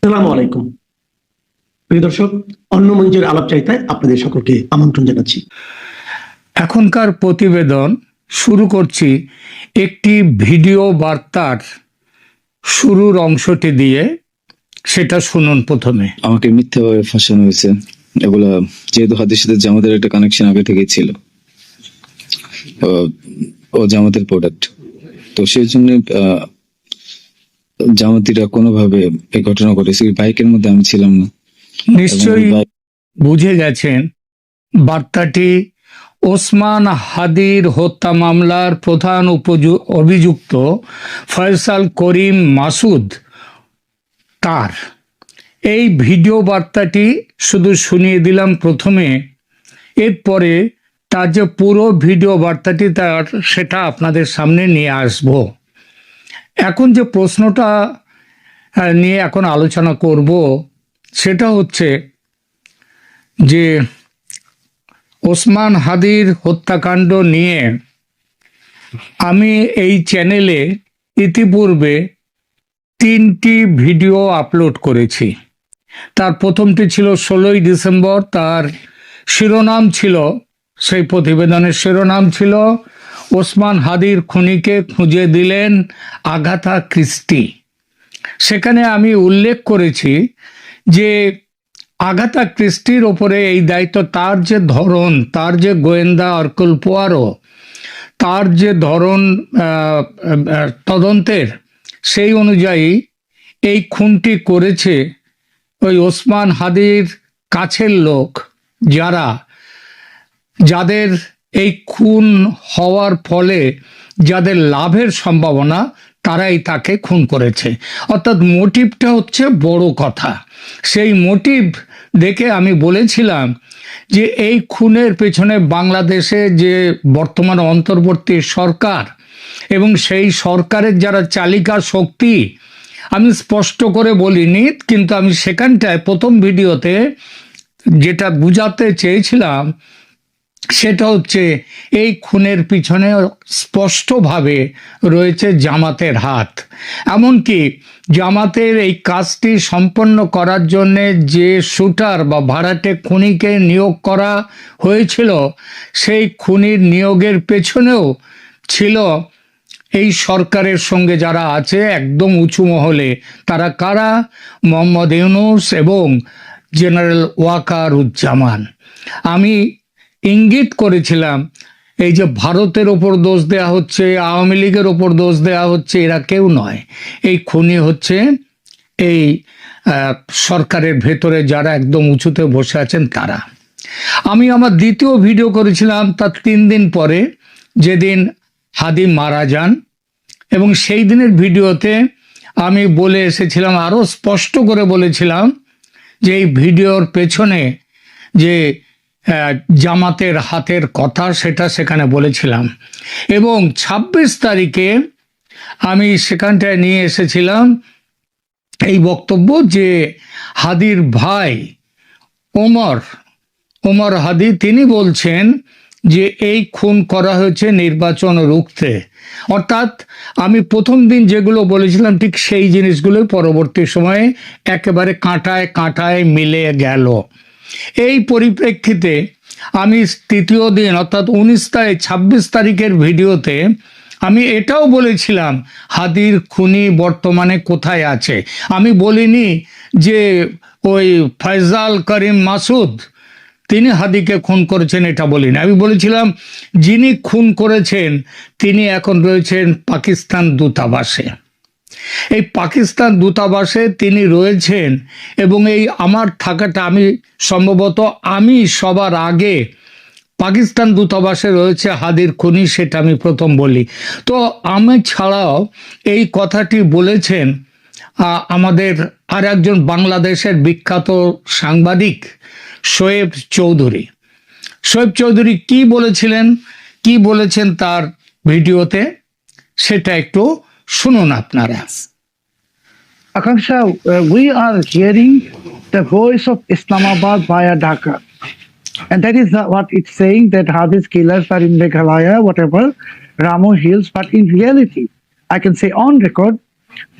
আসসালামু আলাইকুম প্রিয় দর্শক, অন্য মঞ্চের আলাপচারিতায় আপনাদের সকলকে আমন্ত্রণ জানাচ্ছি। এখনকার প্রতিবেদন শুরু করছি একটি ভিডিও বার্তার শুরুর অংশটি দিয়ে। সেটা শুনুন প্রথমে। আমাকে মিথ্যাভাবে ফাঁসানো হয়েছে। এগুলা যেহেতু হাদির সাথে জামাতের একটা কানেকশন আগে থেকেই ছিল, ও জামাতের প্রোডাক্ট, তো সেই জন্য জামাতিরা কোনোভাবে এই ঘটনা ঘটেছে। বাইকের মধ্যে আমি ছিলাম না। নিশ্চয়ই বুঝে গেছেন বার্তাটি ওসমান হাদির হত্যা মামলার প্রধান অভিযুক্ত ফয়সাল করিম মাসুদ তার। এই ভিডিও বার্তাটি শুধু শুনিয়ে দিলাম প্রথমে, এরপরে তার যে পুরো ভিডিও বার্তাটি তার সেটা আপনাদের সামনে নিয়ে আসব। এখন যে প্রশ্নটা নিয়ে এখন আলোচনা করব সেটা হচ্ছে যে ওসমান হাদির হত্যাকাণ্ড নিয়ে আমি এই চ্যানেলে ইতিপূর্বে 3টি ভিডিও আপলোড করেছি। তার প্রথমটি ছিল 16ই ডিসেম্বর। তার শিরোনাম ছিল, সেই প্রতিবেদনের শিরোনাম ছিল ওসমান হাদির খুনিকে খুঁজে দিলেন আগাথা ক্রিস্টি। সেখানে আমি উল্লেখ করেছি যে আগাথা ক্রিস্টির ওপরে এই দায়িত্ব, তার যে ধরন, তার যে গোয়েন্দা অর্কুল পোয়ারো, তার যে ধরন তদন্তের, সেই অনুযায়ী এই খুনটি করেছে ওই ওসমান হাদির কাছের লোক, যাদের এই খুন হওয়ার ফলে যাদের লাভের সম্ভাবনা, তারাই তাকে খুন করেছে। অর্থাৎ মোটিভটা হচ্ছে বড় কথা। সেই মোটিভ দেখে আমি বলেছিলাম যে এই খুনের পেছনে বাংলাদেশে যে বর্তমান অন্তর্বর্তী সরকার এবং সেই সরকারের যারা চালিকা শক্তি, আমি স্পষ্ট করে বলিনি, কিন্তু আমি সেখানটায় প্রথম ভিডিওতে যেটা বুঝাতে চেয়েছিলাম সেটা হচ্ছে এই খুনের পিছনে স্পষ্টভাবে রয়েছে জামাতের হাত। এমনকি জামাতের এই কাজটি সম্পন্ন করার জন্যে যে শুটার বা ভাড়াটে খুনিকে নিয়োগ করা হয়েছিল, সেই খুনির নিয়োগের পেছনেও ছিল এই সরকারের সঙ্গে যারা আছে একদম উঁচু মহলে। তারা কারা? মোহাম্মদ ইউনূস এবং জেনারেল ওয়াকারুজ্জামান। আমি ইঙ্গিত করেছিলাম এই যে ভারতের ওপর দোষ দেয়া হচ্ছে, আওয়ামী লীগের ওপর দোষ দেয়া হচ্ছে, এরা কেউ নয়। এই খুনি হচ্ছে এই সরকারের ভেতরে যারা একদম উঁচুতে বসে আছেন তারা। আমি আমার দ্বিতীয় ভিডিও করেছিলাম তার 3 দিন পরে, যেদিন হাদি মারা যান, এবং সেই দিনের ভিডিওতে আমি বলে এসেছিলাম, আরও স্পষ্ট করে বলেছিলাম যে এই ভিডিওর পেছনে যে জামাতের হাতের কথা সেটা সেখানে বলেছিলাম। এবং 26 তারিখে আমি সেখানটায় নিয়ে এসেছিলাম এই বক্তব্য যে হাদির ভাই ওমর হাদি, তিনি বলছেন যে এই খুন করা হয়েছে নির্বাচন রুখতে। অর্থাৎ আমি প্রথম দিন যেগুলো বলেছিলাম ঠিক সেই জিনিসগুলো পরবর্তী সময়ে একেবারে কাঁটায় কাঁটায় মিলে গেল। এই পরিপ্রেক্ষিতে আমি তৃতীয় দিন অর্থাৎ 26 তারিখের ভিডিওতে আমি এটাও বলেছিলাম হাদির খুনি বর্তমানে কোথায় আছে। আমি বলিনি যে ওই ফয়সাল করিম মাসুদ তিনি হাদিকে খুন করেছেন, এটা বলিনি। আমি বলেছিলাম যিনি খুন করেছেন তিনি এখন রয়েছেন পাকিস্তান দূতাবাসে। এই পাকিস্তান দূতাবাসে তিনি রয়েছেন, এবং এই আমার থাকাটা, আমি সম্ভবত আমি সবার আগে পাকিস্তান দূতাবাসে রয়েছে হাদির খুনি, সেটা আমি প্রথম বলি। তো আমি ছাড়াও এই কথাটি বলেছেন আমাদের আর একজন বাংলাদেশের বিখ্যাত সাংবাদিক শোয়েব চৌধুরী। শোয়েব চৌধুরী কি বলেছিলেন, কি বলেছেন তার ভিডিওতে, সেটা একটু শুনুন আপনারা। Akanksha, we are hearing the voice of Islamabad via Dhaka. And that is what it's saying, that Hadi's killers are in Meghalaya, whatever, Ramu Hills. But in reality, I can say on record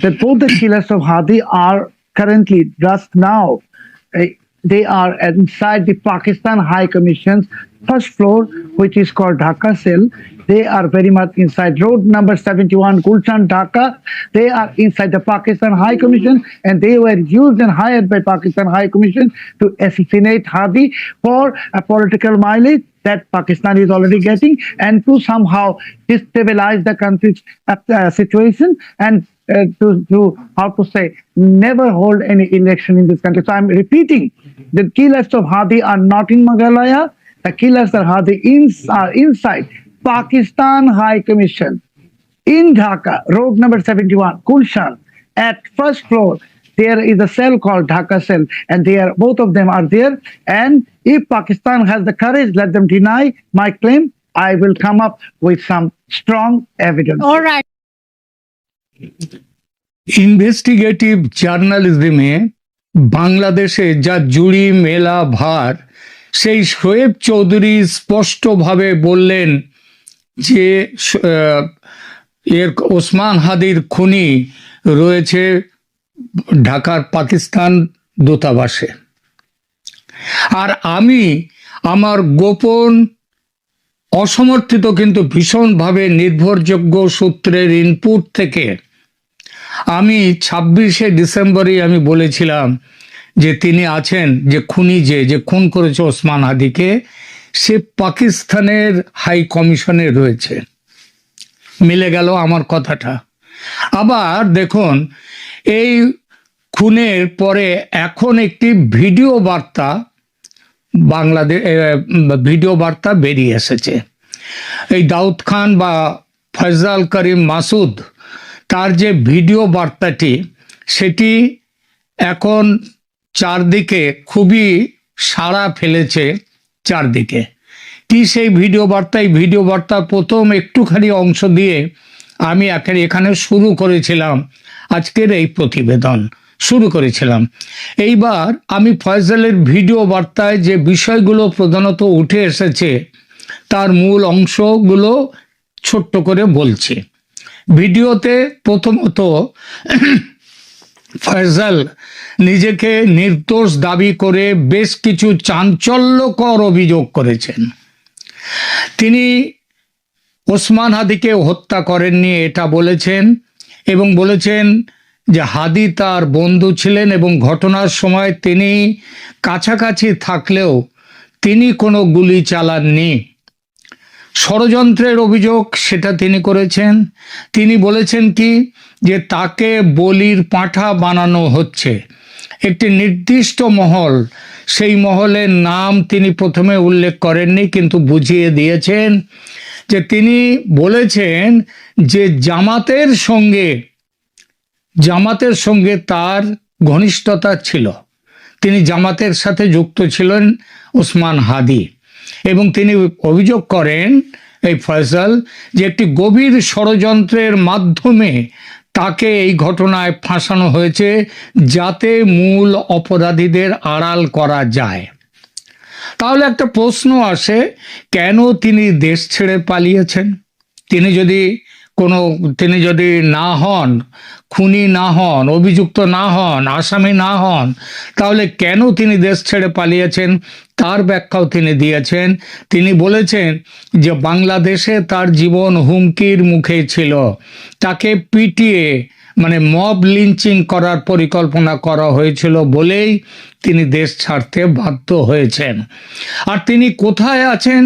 that both the killers of Hadi are currently, just now, they are inside the Pakistan High Commission's first floor, which is called Dhaka Cell. They are very much inside road number 71, Gulshan, Dhaka. They are inside the Pakistan High Commission, and they were used and hired by Pakistan High Commission to assassinate Hadi for a political mileage that Pakistan is already getting, and to somehow destabilize the country's situation, and to how to say, never hold any election in this country. So I'm repeating, the killers of Hadi are not in Meghalaya. The killers of Hadi are inside Pakistan High Commission in Dhaka, road number 71, Gulshan, at first floor. There is a cell called Dhaka Cell, and both of them are there. And if Pakistan has the courage, let them deny my claim. I will come up with some strong evidence. All right. Investigative জার্নালিজমে বাংলাদেশে যা জুড়ি মেলা ভার, সেই শোয়েব চৌধুরী স্পষ্টভাবে বললেন যে এর ওসমান হাদির খুনি রয়েছে ঢাকার পাকিস্তান দূতাবাসে। আর আমি আমার গোপন অসমর্থিত কিন্তু ভীষণভাবে নির্ভরযোগ্য সূত্রের ইনপুট থেকে আমি 26শে ডিসেম্বরে আমি বলেছিলাম যে তিনি আছেন, যে খুনি যে খুন করেছে ওসমান হাদিকে, সে পাকিস্তানের হাই কমিশনে রয়েছে। মিলে গেল আমার কথাটা। আবার দেখুন, এই খুনের পরে এখন একটি ভিডিও বার্তা বেরিয়ে এসেছে। এই দাউদ খান বা ফয়জাল করিম মাসুদ, তার যে ভিডিও বার্তাটি, সেটি এখন চারদিকে খুবই সাড়া ফেলেছে চারদিকে। কি সেই ভিডিও বার্তা? এই ভিডিও বার্তার প্রথম একটুখানি অংশ দিয়ে আমি এখানে শুরু করেছিলাম আজকের এই প্রতিবেদন শুরু করেছিলাম। এইবার আমি ফয়জালের ভিডিও বার্তায় যে বিষয়গুলো প্রধানত উঠে এসেছে তার মূল অংশগুলো ছোট্ট করে বলছি। ভিডিওতে প্রথমত ফয়জাল নিজেকে নির্দোষ দাবি করে বেশ কিছু চাঞ্চল্যকর অভিযোগ করেছেন। তিনি ওসমান হাদিকে হত্যা করেননি এটা বলেছেন, এবং বলেছেন যে হাদি তার বন্ধু ছিলেন এবং ঘটনার সময় তিনি কাছাকাছি থাকলেও তিনি কোনো গুলি চালাননি। ষড়যন্ত্রের অভিযোগ সেটা তিনি করেছেন। তিনি বলেছেন কি, যে তাকে বলির পাঁঠা বানানো হচ্ছে। একটি নির্দিষ্ট মহল, সেই মহলের নাম তিনি প্রথমে উল্লেখ করেননি, কিন্তু বুঝিয়ে দিয়েছেন যে তিনি বলেছেন যে জামাতের সঙ্গে তার ঘনিষ্ঠতা ছিল, তিনি জামাতের সাথে যুক্ত ছিলেন ওসমান হাদি। এবং তিনি অভিযোগ করেন, এই ফয়সাল, যে একটি গভীর ষড়যন্ত্রের মাধ্যমে তাকে এই ঘটনায় ফাঁসানো হয়েছে যাতে মূল অপরাধীদের আড়াল করা যায়। তাহলে একটা প্রশ্ন আসে, কেন তিনি দেশ ছেড়ে পালিয়েছেন? তিনি যদি না হন, খুনি না হন, অভিযুক্ত না হন, আসামি না হন, তাহলে কেন তিনি দেশ ছেড়ে পালিয়েছেন তার ব্যাখ্যাও তিনি দিয়েছেন। তিনি বলেছেন যে বাংলাদেশে তার জীবন হুমকির মুখে ছিল, তাকে পিটিয়ে মব লিঞ্চিং করার পরিকল্পনা করা হয়েছিল বলেই তিনি দেশ ছাড়তে বাধ্য হয়েছেন। আর তিনি কোথায় আছেন?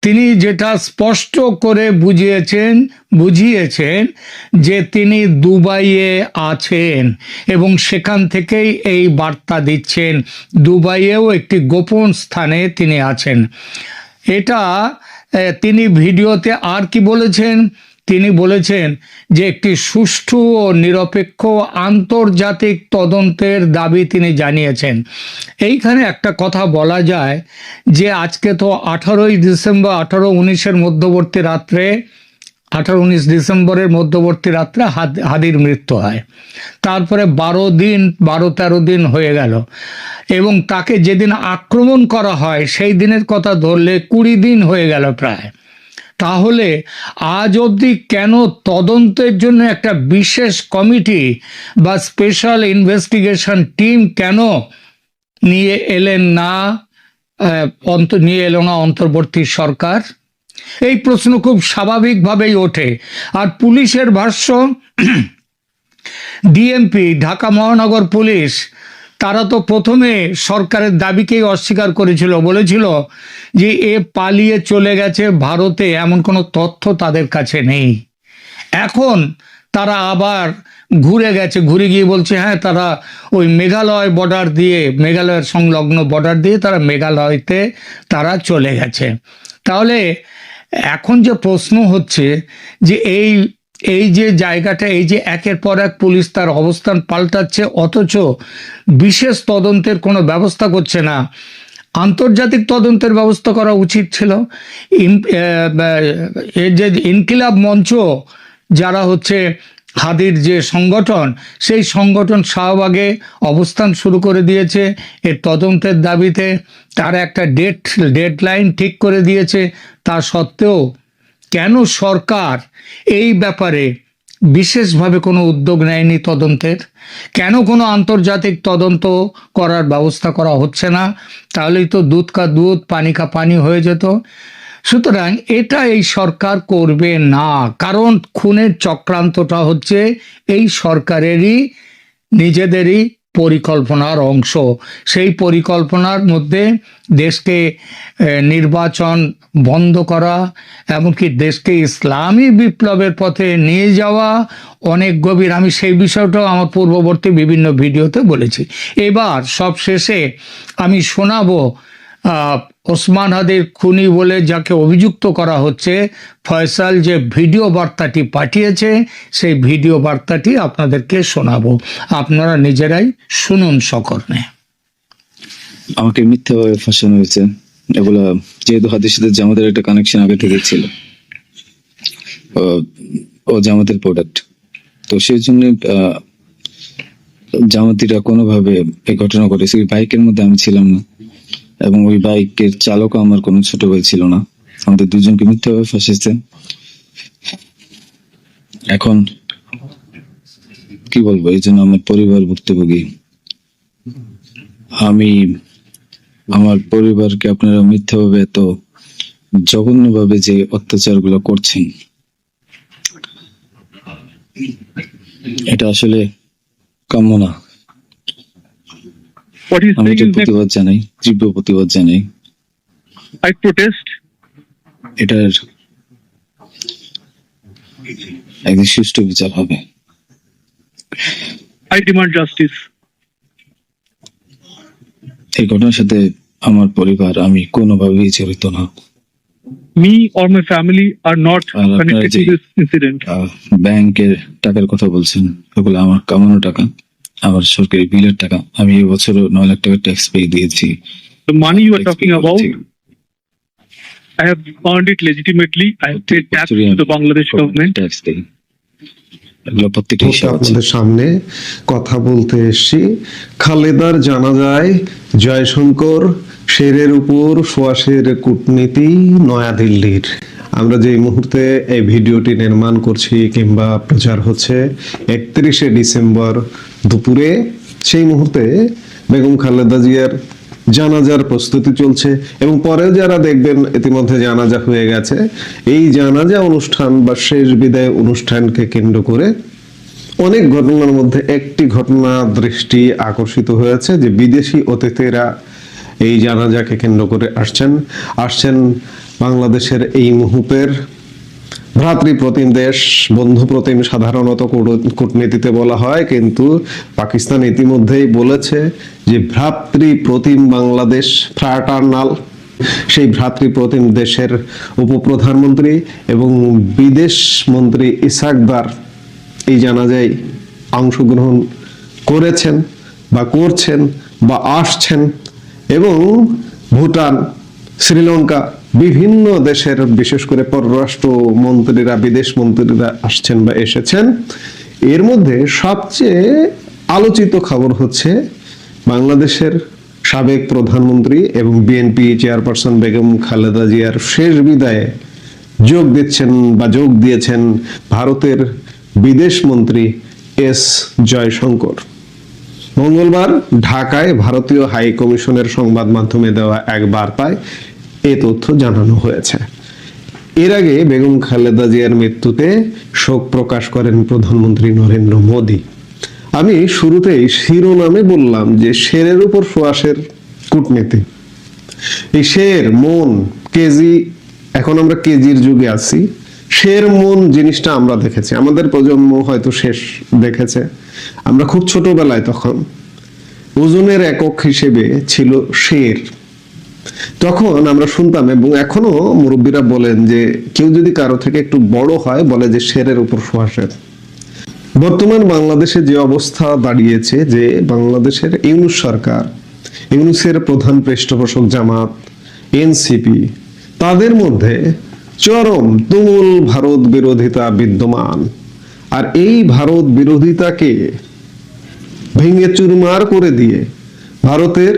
তিনি যেটা স্পষ্ট করে বুঝিয়েছেন যে তিনি দুবাইয়ে আছেন এবং সেখান থেকেই এই বার্তা দিচ্ছেন। দুবাইয়েও একটি গোপন স্থানে তিনি আছেন। এটা তিনি ভিডিওতে আর কি বলেছেন? তিনি বলেছেন যে একটি সুষ্ঠু ও নিরপেক্ষ আন্তর্জাতিক তদন্তের দাবি তিনি জানিয়েছেন। এইখানে একটা কথা বলা যায় যে আজকে তো 18 ডিসেম্বর 18-19 মধ্যবর্তী রাত্রে 18-19 ডিসেম্বরের মধ্যবর্তী রাত্রে হাদির মৃত্যু হয়। তারপরে 12-13 দিন হয়ে গেল, এবং তাকে যেদিন আক্রমণ করা হয় সেই দিনের কথা ধরলে 20 দিন হয়ে গেল প্রায়। তাহলে আজ অবধি কেন তদন্তের জন্য একটা বিশেষ কমিটি বা স্পেশাল ইনভেস্টিগেশন টিম কেন নিয়ে এলেন না নিয়ে এলো না অন্তর্বর্তী সরকার? এই প্রশ্ন খুব স্বাভাবিকভাবেই ওঠে। আর পুলিশের ভাষ্য, ডিএমপি ঢাকা মহানগর পুলিশ তারা তো প্রথমে সরকারের দাবিকেই অস্বীকার করেছিল, বলেছিল যে এ পালিয়ে চলে গেছে ভারতে, এমন কোনো তথ্য তাদের কাছে নেই। এখন তারা আবার ঘুরে গিয়ে বলছে হ্যাঁ তারা ওই মেঘালয় বর্ডার দিয়ে, মেঘালয়ের সংলগ্ন বর্ডার দিয়ে তারা মেঘালয়তে তারা চলে গেছে। তাহলে এখন যে প্রশ্ন হচ্ছে যে এই যে জায়গাটা, এই যে একের পর এক পুলিশ তার অবস্থান পাল্টাচ্ছে, অথচ বিশেষ তদন্তের কোনো ব্যবস্থা করছে না। আন্তর্জাতিক তদন্তের ব্যবস্থা করা উচিত ছিল। এই যে ইনকিলাব মঞ্চ যারা হচ্ছে হাদির যে সংগঠন, সেই সংগঠন শাহবাগে অবস্থান শুরু করে দিয়েছে এর তদন্তের দাবিতে। তারা একটা ডেডলাইন ঠিক করে দিয়েছে। তা সত্ত্বেও কেন সরকার এই ব্যাপারে বিশেষভাবে কোনো উদ্যোগ নেয়নি তদন্তের? কেন কোনো আন্তর্জাতিক তদন্ত করার ব্যবস্থা করা হচ্ছে না? তাহলেই তো দুধ কা দুধ পানি কা পানি হয়ে যেত। সুতরাং এটা এই সরকার করবে না, কারণ খুনের চক্রান্তটা হচ্ছে এই সরকারেরই নিজেদেরই পরিকল্পনার অংশ। সেই পরিকল্পনার মধ্যে দেশকে নির্বাচন বন্ধ করা, এমনকি দেশকে ইসলামী বিপ্লবের পথে নিয়ে যাওয়া অনেক গভীর। আমি সেই বিষয়টাও আমার পূর্ববর্তী বিভিন্ন ভিডিওতে বলেছি। এবার সব শেষে আমি শোনাবো ওসমান হাদির খুনি বলে যাকে অভিযুক্ত করা হচ্ছে ফয়সাল যে ভিডিও বার্তাটি পাঠিয়েছে, সেই ভিডিও বার্তাটি আপনাদেরকে শোনাবো। আপনারা নিজেরাই শুনুন সকর্ণে। আমাকে মিথ্যাভাবে ফাঁসানো হয়েছে। এগুলা যেহেতু হাদির সাথে জামাতের একটা কানেকশন আগে থেকে ছিল, ও জামাতের প্রোডাক্ট, তো সেই জন্য জামাতিরা কোনোভাবে এই ঘটনা ঘটেছে। ওই বাইকের মধ্যে আমি ছিলাম না, এবং ওই বাইকের চালকও আমার কোনো ছোট ভাই ছিল না। আমাদের দুজনকে মিথ্যাভাবে ফাঁসিয়েছে। এখন কি বলবো, এই জন্য আমার পরিবার ভুক্তভোগী। আমি আমার পরিবারকে আপনারা মিথ্যাভাবে এত জঘন্যভাবে যে অত্যাচার গুলো করছেন, এটা আসলে কাম্য না। What he's আমি saying এটা is that প্রতিবাদ জানাই, তীব্র প্রতিবাদ জানাই। I protest, এটার একদিন সুষ্ঠু বিচার হবে। I demand justice. এই ঘটনার সাথে আমার পরিবার, আমি কোনোভাবেই জড়িত না। Me or my family are not আপনারা connected to যে- this incident. ব্যাংকের টাকার কথা বলছেন, ওগুলো আমার কামানো টাকা, আমার সরকারি বিলের টাকা। আমি এবছরও 9 লাখ টাকা ট্যাক্স পে দিয়েছি। The money you are Tax talking pay about, করেছি। I have earned it legitimately. I have paid tax to the Bangladesh government. Tax দেই। এগুলো প্রত্যেকটা মুহূর্তে হিসাব আছে। আপনাদের সামনে কথা বলতে এসেছি। খালেদার জানাজায় জয়শঙ্কর শেরের উপর সোয়াশের কূটনীতি নয়াদিল্লির। আমরা যে মুহূর্তে এই ভিডিওটি নির্মাণ করছি কিংবা প্রচার হচ্ছে 31শে ডিসেম্বর দুপুরে, সেই মুহূর্তে বেগম খালেদা জিয়ার জানাজার প্রস্তুতি চলছে, এবং পরে যারা দেখবেন ইতিমধ্যে জানাজা হয়ে গেছে। এই জানাজা অনুষ্ঠান বা শেষ বিদায় অনুষ্ঠানকে কেন্দ্র করে অনেক ঘটনার মধ্যে একটি ঘটনা দৃষ্টি আকর্ষিত হয়েছে, যে বিদেশি অতিথিরা এই জানাজাকে কেন্দ্র করে আসছেন বাংলাদেশের এই মুহূর্তের ভ্রাতৃপ্রতিম দেশ, বন্ধুপ্রতিম সাধারণত কূটনীতিতে বলা হয়, কিন্তু পাকিস্তান ইতিমধ্যেই বলেছে যে ভ্রাতৃপ্রতিম বাংলাদেশ, ফ্রাটার্নাল, সেই ভ্রাতৃপ্রতিম দেশের উপপ্রধানমন্ত্রী এবং বিদেশ মন্ত্রী ইসাকদার এই জানাজায় অংশগ্রহণ করেছেন বা করছেন বা আসছেন, এবং ভুটান, শ্রীলঙ্কা, বিভিন্ন দেশের বিশেষ করে পররাষ্ট্র মন্ত্রীরা, বিদেশ মন্ত্রীরা আসছেন বা এসেছেন। এর মধ্যে সবচেয়ে আলোচিত খবর হচ্ছে বাংলাদেশের সাবেক প্রধানমন্ত্রী এবং বিএনপি চেয়ারপারসন বেগম খালেদা জিয়ার শেষ বিদায়ে যোগ দিয়েছেন ভারতের বিদেশ মন্ত্রী এস জয়শঙ্কর। মঙ্গলবার ঢাকায় ভারতীয় হাই কমিশনের সংবাদ মাধ্যমে দেওয়া এক বার্তায় এ তথ্য জানানো হয়েছে। এর আগে বেগম খালেদা জিয়ার মৃত্যুতে শোক প্রকাশ করেন প্রধানমন্ত্রী নরেন্দ্র মোদী। আমি শুরুতেই শিরোনামে বললাম যে শেরের উপর সোয়াশের কূটনীতি। এই শের, মন, কেজি, এখন আমরা কেজির যুগে আছি। শের, মন জিনিসটা আমরা দেখেছি, আমাদের প্রজন্ম হয়তো শেষ দেখেছে। আমরা খুব ছোটবেলায় তখন ওজনের একক হিসেবে ছিল শের। তখন আমরা শুনতাম, এবং এখনো মুরব্বীরা বলেন যে কেউ যদি কারো থেকে একটু বড় হয় বলে যে শেরের উপর সোয়াশের। বর্তমান বাংলাদেশে যে অবস্থা দাঁড়িয়েছে, যে বাংলাদেশের ইউনূস সরকার, ইউনূসের প্রধান পৃষ্ঠপোষক জামাত, এনসিপি, তাদের মধ্যে চরম তুমুল ভারত বিরোধিতা বিদ্যমান। আর এই ভারত বিরোধিতাকে ভেঙে চুরমার করে দিয়ে ভারতের